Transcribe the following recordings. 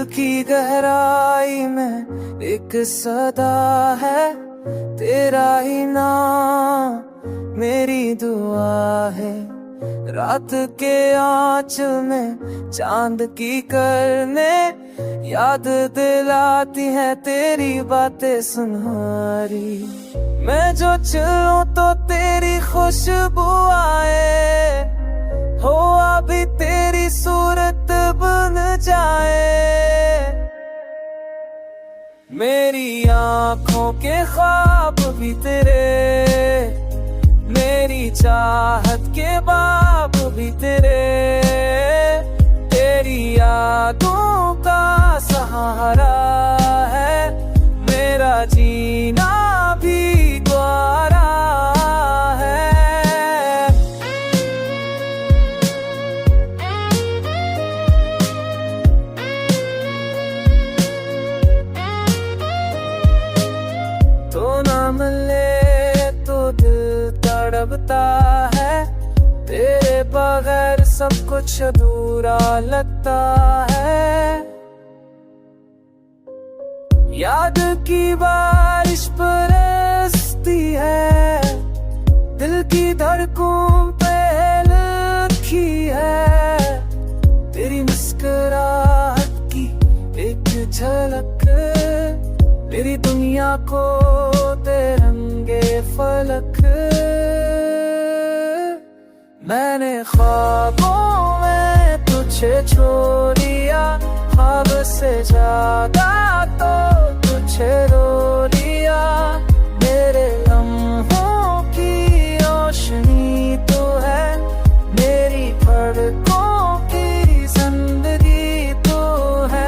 की गहराई में एक सदा है, तेरा ही नाम मेरी दुआ है। रात के आंचल में चांद की करने याद दिलाती है तेरी बातें सुनहरी। मैं जो चलूं तो तेरी खुशबू आए, हो अभी तेरी सूरत बन जाए। मेरी आँखों के ख्वाब भी तेरे, मेरी चाहत के बाब भी तेरे। तेरी यादों का सहारा है मेरा जीना भी द्वारा है। तो ना मिले तो दिल तड़पता है, तेरे बगैर सब कुछ अधूरा लगता है। याद की बारिश बरसती है, दिल की धड़कन पे लिखी है। तेरी मुस्कुराहट की एक झलक मेरी दुनिया को दे रंगे फलक। मैंने ख्वाबों में तुझे छोड़िया, ख्वाब से जागा तो तुझे रो लिया। मेरे लम्हों की रोशनी तो है, मेरी पलकों की जिंदगी तो है।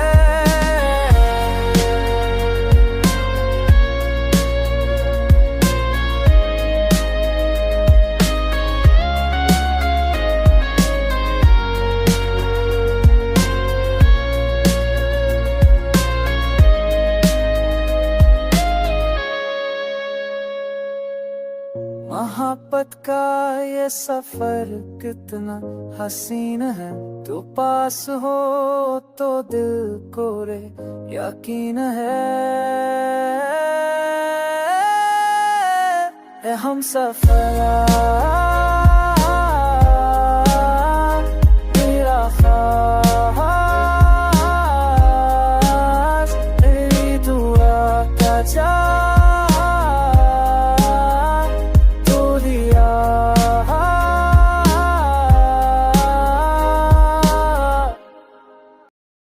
मोहब्बत का ये सफर कितना हसीन है, तू पास हो तो दिल को रे यकीन है हम सफर।